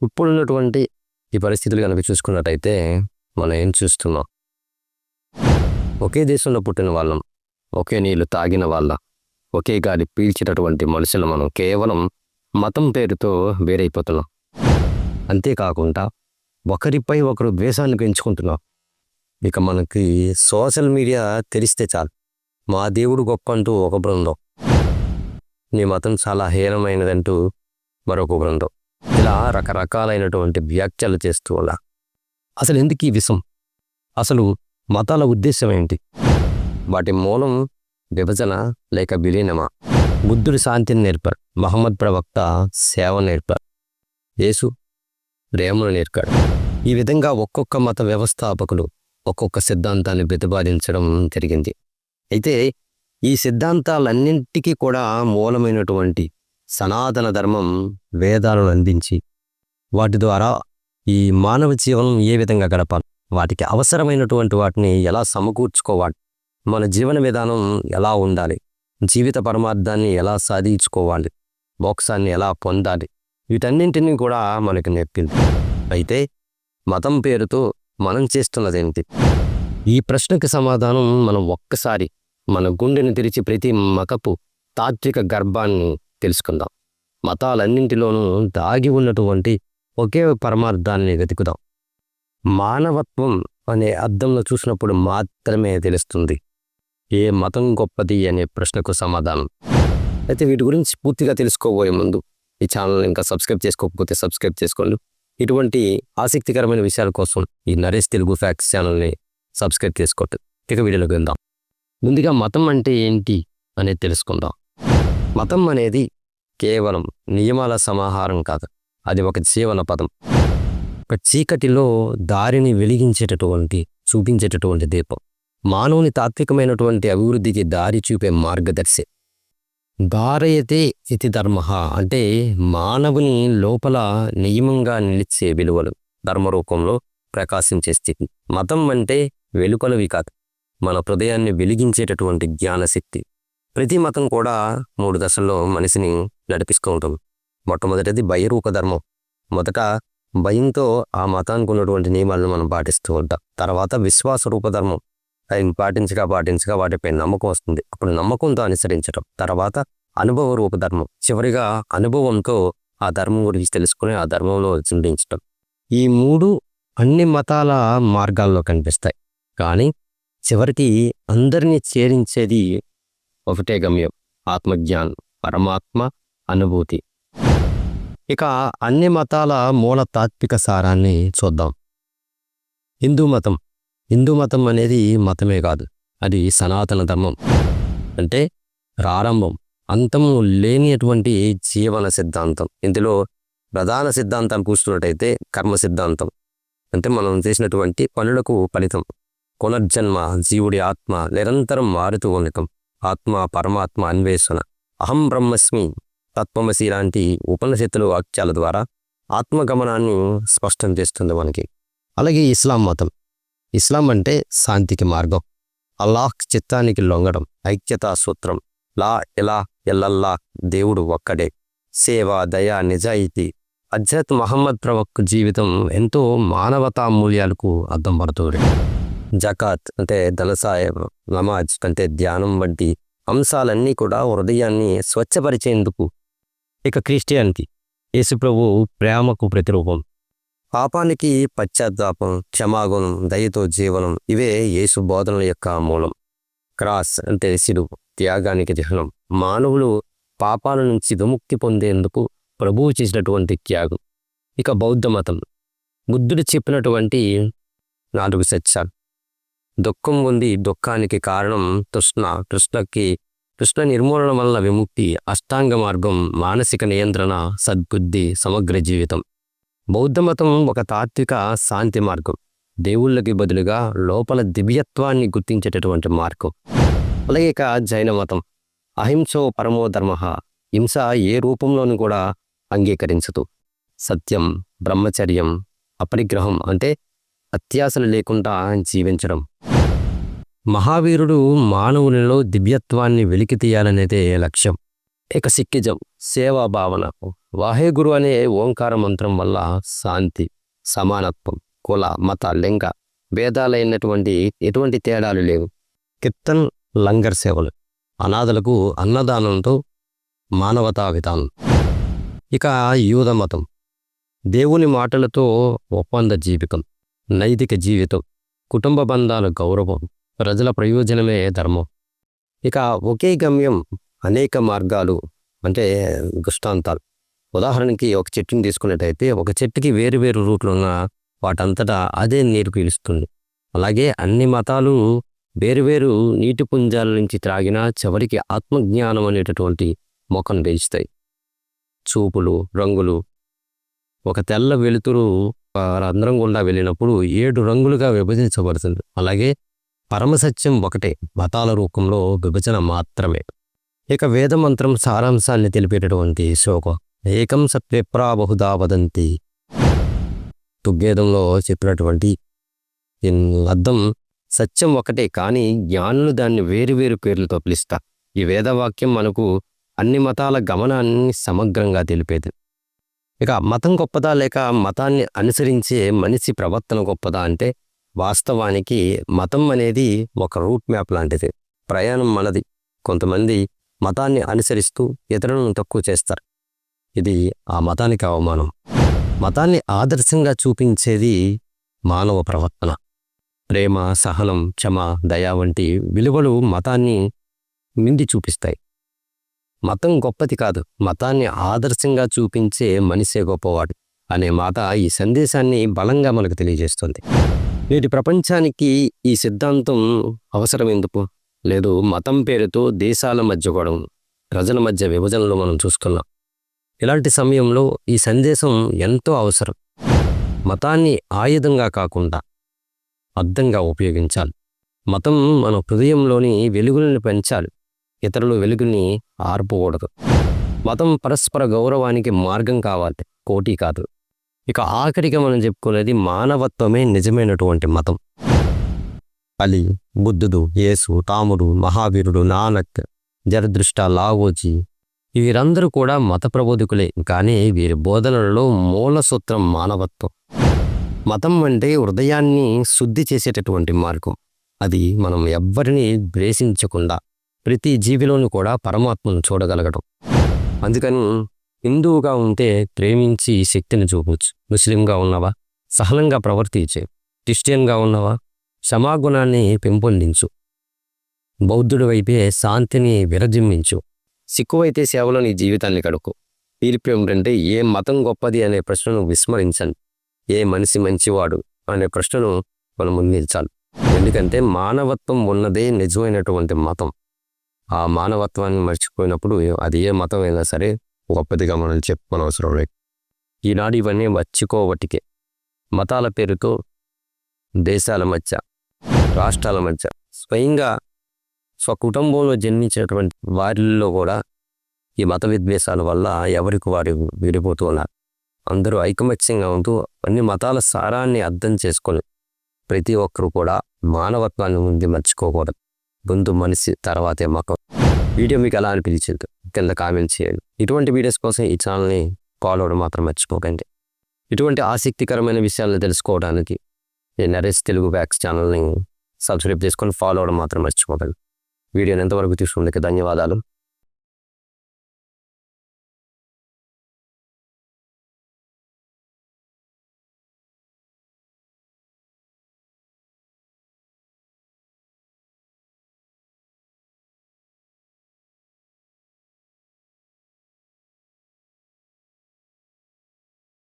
ఇప్పుడున్నటువంటి ఈ పరిస్థితులు కనుక చూసుకున్నట్టయితే మనం ఏం చూస్తున్నాం? ఒకే దేశంలో పుట్టిన వాళ్ళం, ఒకే నీళ్లు తాగిన వాళ్ళ, ఒకే గాలి పీల్చినటువంటి మనుషులు మనం కేవలం మతం పేరుతో వేరైపోతున్నాం. అంతేకాకుండా ఒకరిపై ఒకరు ద్వేషాన్ని పెంచుకుంటున్నాం. ఇక మనకి సోషల్ మీడియా తెరిస్తే చాలు, మా దేవుడు గొప్ప అంటూ ఒక బృందం, నీ మతం చాలా హీనమైనదంటూ మరొక బృందం, ఇలా రకరకాలైనటువంటి వ్యాఖ్యలు చేస్తూ ఉన్నా. అసలు ఎందుకు ఈ విషం? అసలు మతాల ఉద్దేశం ఏంటి? వాటి మూలం విభజన లేక విలీనమా? బుద్ధుడు శాంతిని నేర్పారు, మహమ్మద్ ప్రవక్త సేవ నేర్పారు, యేసు ప్రేమను నేర్పాడు. ఈ విధంగా ఒక్కొక్క మత వ్యవస్థాపకులు ఒక్కొక్క సిద్ధాంతాన్ని ప్రతిపాదించడం జరిగింది. అయితే ఈ సిద్ధాంతాలన్నింటికీ కూడా మూలమైనటువంటి సనాతన ధర్మం వేదాలను అందించి వాటి ద్వారా ఈ మానవ జీవనం ఏ విధంగా గడపాలి, వాటికి అవసరమైనటువంటి వాటిని ఎలా సమకూర్చుకోవాలి, మన జీవన విధానం ఎలా ఉండాలి, జీవిత పరమార్థాన్ని ఎలా సాధించుకోవాలి, మోక్షాన్ని ఎలా పొందాలి, వీటన్నింటినీ కూడా మనకు నేర్పింది. అయితే మతం పేరుతో మనం చేస్తున్నదేంటి? ఈ ప్రశ్నకి సమాధానం మనం ఒక్కసారి మన గుండెను తెరిచి ప్రతి మతపు తాత్విక గర్భాన్ని తెలుసుకుందాం. మతాలన్నింటిలోనూ దాగి ఉన్నటువంటి ఒకే పరమార్థాన్ని వెతుకుదాం. మానవత్వం అనే అర్థంలో చూసినప్పుడు మాత్రమే తెలుస్తుంది ఏ మతం గొప్పది అనే ప్రశ్నకు సమాధానం. అయితే వీటి గురించి పూర్తిగా తెలుసుకోబోయే ముందు ఈ ఛానల్ ఇంకా సబ్స్క్రైబ్ చేసుకోకపోతే సబ్స్క్రైబ్ చేసుకోండి. ఇటువంటి ఆసక్తికరమైన విషయాల కోసం ఈ నరేష్ తెలుగు ఫ్యాక్ట్స్ ఛానల్ని సబ్స్క్రైబ్ చేసుకోండి. ఇక వీడియోలోకి వెళ్దాం. ముందుగా మతం అంటే ఏంటి అనేది తెలుసుకుందాం. మతం అనేది కేవలం నియమాల సమాహారం కాదు, అది ఒక జీవన పదం, ఒక చీకటిలో దారిని వెలిగించేటటువంటి చూపించేటటువంటి దీపం, మానవుని తాత్వికమైనటువంటి అభివృద్ధికి దారి చూపే మార్గదర్శి. ధారయతే ఇతి ధర్మ అంటే మానవుని లోపల నియమంగా నిలిచే విలువలు ధర్మరూపంలో ప్రకాశించే స్థితి. మతం అంటే వెలుపలవి కాదు, మన హృదయాన్ని వెలిగించేటటువంటి జ్ఞానశక్తి. ప్రతి మతం కూడా 3 దశల్లో మనిషిని నడిపిస్తూ ఉంటుంది. మొట్టమొదటిది భయరూప ధర్మం. మొదట భయంతో ఆ మతానికి ఉన్నటువంటి నియమాలను మనం పాటిస్తూ ఉంటాం. తర్వాత విశ్వాస రూప ధర్మం, అది పాటించగా వాటిపై నమ్మకం వస్తుంది, అప్పుడు నమ్మకంతో అనుసరించడం. తర్వాత అనుభవ రూప ధర్మం, చివరిగా అనుభవంతో ఆ ధర్మం గురించి తెలుసుకుని ఆ ధర్మంలో చింతించడం. ఈ 3 అన్ని మతాల మార్గాల్లో కనిపిస్తాయి, కానీ చివరికి అందరినీ చేరించేది ఒకటే గమ్యం, ఆత్మజ్ఞానం, పరమాత్మ అనుభూతి. ఇక అన్ని మతాల మూల తాత్విక సారాన్ని చూద్దాం. హిందూ మతం అనేది మతమే కాదు, అది సనాతన ధర్మం, అంటే ప్రారంభం అంతము లేనిటువంటి జీవన సిద్ధాంతం. ఇందులో ప్రధాన సిద్ధాంతాలు చూస్తున్నట్టయితే కర్మ సిద్ధాంతం, అంటే మనం చేసినటువంటి పనులకు ఫలితం, పునర్జన్మ, జీవుడి ఆత్మ నిరంతరం మారుతూ ఉండటం, ఆత్మ పరమాత్మ అన్వేషణ, అహం బ్రహ్మస్మి, తత్వమసి లాంటి ఉపనిషత్తుల వాక్యాల ద్వారా ఆత్మగమనాన్ని స్పష్టం చేస్తుంది మనకి. అలాగే ఇస్లాం అంటే శాంతికి మార్గం, అల్లాహ్ చిత్తానికి లొంగడం, ఐక్యతా సూత్రం, లా ఇలాహ ఇల్లల్లాహ్, దేవుడు ఒక్కడే, సేవ, దయ, నిజాయితీ. హజ్రత్ మహమ్మద్ ప్రవక్త జీవితం ఎంతో మానవతా మూల్యాలకు అద్దం పడుతుంది. జకాత్ అంటే ధనసాయం, నమాజ్ అంటే ధ్యానం వంటి అంశాలన్నీ కూడా హృదయాన్ని స్వచ్ఛపరిచేందుకు. ఇక క్రిస్టియానిటీ, యేసుప్రభు ప్రేమకు ప్రతిరూపం, పాపానికి పశ్చాత్తాపం, క్షమాగుణం, దయతో జీవనం, ఇవే యేసు బోధనల యొక్క మూలం. క్రాస్ అంటే శిలువ, త్యాగానికి చిహ్నం, మానవులు పాపాల నుంచి విముక్తి పొందేందుకు ప్రభువు చేసినటువంటి త్యాగం. ఇక బౌద్ధ మతం, బుద్ధుడు చెప్పినటువంటి 4 సత్యాలు. దుఃఖం ఉంది, దుఃఖానికి కారణం తృష్ణ నిర్మూలన వల్ల విముక్తి, అష్టాంగ మార్గం, మానసిక నియంత్రణ, సద్బుద్ధి, సమగ్ర జీవితం. బౌద్ధ మతం ఒక తాత్విక శాంతి మార్గం, దేవుళ్ళకి బదులుగా లోపల దివ్యత్వాన్ని గుర్తించేటటువంటి మార్గం. అలాగే ఇక జైన మతం, అహింసో పరమో ధర్మ, హింస ఏ రూపంలోనూ కూడా అంగీకరించదు, సత్యం, బ్రహ్మచర్యం, అపరిగ్రహం అంటే అత్యాశలు లేకుండా జీవించడం. మహావీరుడు మానవునిలో దివ్యత్వాన్ని వెలికి తీయాలనేదే లక్ష్యం. ఇక సిక్కిజం, సేవా భావన, వాహేగురు అనే ఓంకార మంత్రం వల్ల శాంతి, సమానత్వం, కుల, మత, లింగ భేదాలైనటువంటి ఎటువంటి తేడాలు లేవు. కీర్తన్, లంగర్ సేవలు, అనాథలకు అన్నదానంతో మానవతా విధానం. ఇక యూద మతం దేవుని మాటలతో ఒప్పంద జీవితం, నైతిక జీవితం, కుటుంబ బంధాల గౌరవం, ప్రజల ప్రయోజనమే ధర్మం. ఇక ఒకే గమ్యం, అనేక మార్గాలు అంటే దృష్టాంతాలు. ఉదాహరణకి ఒక చెట్టుని తీసుకున్నట్టయితే ఒక చెట్టుకి వేరు వేరు రూట్లు ఉన్న వాటంతటా అదే నీరు పీలుస్తుంది. అలాగే అన్ని మతాలు వేరువేరు నీటి పుంజాల నుంచి త్రాగినా చివరికి ఆత్మజ్ఞానం అనేటటువంటి మొక్కను పెంచుతాయి. చూపులు, రంగులు, ఒక తెల్ల వెలుతురు రంధ్రం గుండా వెళ్ళినప్పుడు 7 రంగులుగా విభజించబడుతుంది. అలాగే పరమసత్యం ఒకటే, మతాల రూపంలో విభజన మాత్రమే. ఇక వేదమంత్రం సారాంశాన్ని తెలిపేటటువంటి శ్లోకం ఏకం సత్విప్రా బహుదా వదంతి. ఋగ్వేదంలో చెప్పినటువంటి అర్థం సత్యం ఒకటే, కానీ జ్ఞానులు దాన్ని వేరువేరు పేర్లతో పిలుస్తారు. ఈ వేదవాక్యం మనకు అన్ని మతాల గమనాన్ని సమగ్రంగా తెలిపేది. ఇక మతం గొప్పదా లేక మతాన్ని అనుసరించే మనిషి ప్రవర్తన గొప్పదా అంటే వాస్తవానికి మతం అనేది ఒక రూట్ మ్యాప్ లాంటిది. ప్రయాణం మనది. కొంతమంది మతాన్ని అనుసరిస్తూ ఇతరులను తక్కువ చేస్తారు. ఇది ఆ మతానికి అవమానం. మతాన్ని ఆదర్శంగా చూపించేది మానవ ప్రవర్తన. ప్రేమ, సహనం, క్షమ, దయ వంటి విలువలు మతాన్ని మింది చూపిస్తాయి. మతం గొప్పది కాదు, మతాన్ని ఆదర్శంగా చూపించే మనిషే గొప్పవాడు అనే మాట ఈ సందేశాన్ని బలంగా మనకు తెలియజేస్తుంది. నేటి ప్రపంచానికి ఈ సిద్ధాంతం అవసరం ఎందుకు? లేదు, మతం పేరుతో దేశాల మధ్య గొడవ, ప్రజల మధ్య విభజనలు మనం చూసుకున్నాం. ఇలాంటి సమయంలో ఈ సందేశం ఎంతో అవసరం. మతాన్ని ఆయుధంగా కాకుండా అర్థంగా ఉపయోగించాలి. మతం మన హృదయంలోని వెలుగులను పెంచాలి, ఇతరుల వెలుగుని ఆర్పకూడదు. మతం పరస్పర గౌరవానికి మార్గం కావాలి, కోటి కాదు. ఇక ఆఖరిగా మనం చెప్పుకునేది మానవత్వమే నిజమైనటువంటి మతం. అలీ, బుద్ధుడు, యేసు, రాముడు, మహావీరుడు, నానక్, జరదృష్ట, లావోజీ వీరందరూ కూడా మత ప్రబోధకులే, కానీ వీరి బోధనలలో మూల సూత్రం మానవత్వం. మతం అంటే హృదయాన్ని శుద్ధి చేసేటటువంటి మార్గం. అది మనం ఎవ్వరిని ద్వేషించకుండా ప్రతి జీవిలోనూ కూడా పరమాత్మను చూడగలగడం. అందుకని హిందువుగా ఉంటే ప్రేమించి శక్తిని చూపవచ్చు. ముస్లింగా ఉన్నవా సహనంగా ప్రవర్తించే, క్రిస్టియన్గా ఉన్నవా క్షమాగుణాన్ని పెంపొందించు, బౌద్ధుడు వైపే శాంతిని విరజిమ్మించు, సిక్కువైతే సేవలో నీ జీవితాన్ని గడుపు. తీర్పు ఏమిటంటే ఏ మతం గొప్పది అనే ప్రశ్నను విస్మరించండి, ఏ మనిషి మంచివాడు అనే ప్రశ్నను మనం ముందుంచాలి. ఎందుకంటే మానవత్వం ఉన్నదే నిజమైనటువంటి మతం. ఆ మానవత్వాన్ని మర్చిపోయినప్పుడు అది ఏ మతం అయినా సరే గొప్పదిగా మనం చెప్పుకోనవసరం లేదు. ఈనాడు ఇవన్నీ మర్చిపోవటికే. మతాల పేరుతో దేశాల మధ్య, రాష్ట్రాల మధ్య, స్వయంగా స్వకుటుంబంలో జన్మించినటువంటి వారిల్లో కూడా ఈ మత విద్వేషాల వల్ల ఎవరికి వారు విడిపోతూ ఉన్నారు. అందరూ ఐకమత్యంగా ఉంటూ అన్ని మతాల సారాన్ని అర్థం చేసుకొని ప్రతి ఒక్కరూ కూడా మానవత్వాన్ని ముందు మర్చిపోకూడదు. ముందు మనిషి, తర్వాతే మతం. వీడియో మీకు ఎలా అనిపించింది కింద కామెంట్ చేయండి. ఇటువంటి వీడియోస్ కోసం ఈ ఛానల్ని ఫాలో అవ్వడం మాత్రం మర్చిపోకండి. ఇటువంటి ఆసక్తికరమైన విషయాలను తెలుసుకోవడానికి ఈ నరేష్ తెలుగు ఫ్యాక్ట్స్ ఛానల్ని సబ్స్క్రైబ్ చేసుకొని ఫాలో అవ్వడం మాత్రం మర్చిపోకండి. వీడియోని ఎంతవరకు తీసుకున్నందుకు ధన్యవాదాలు.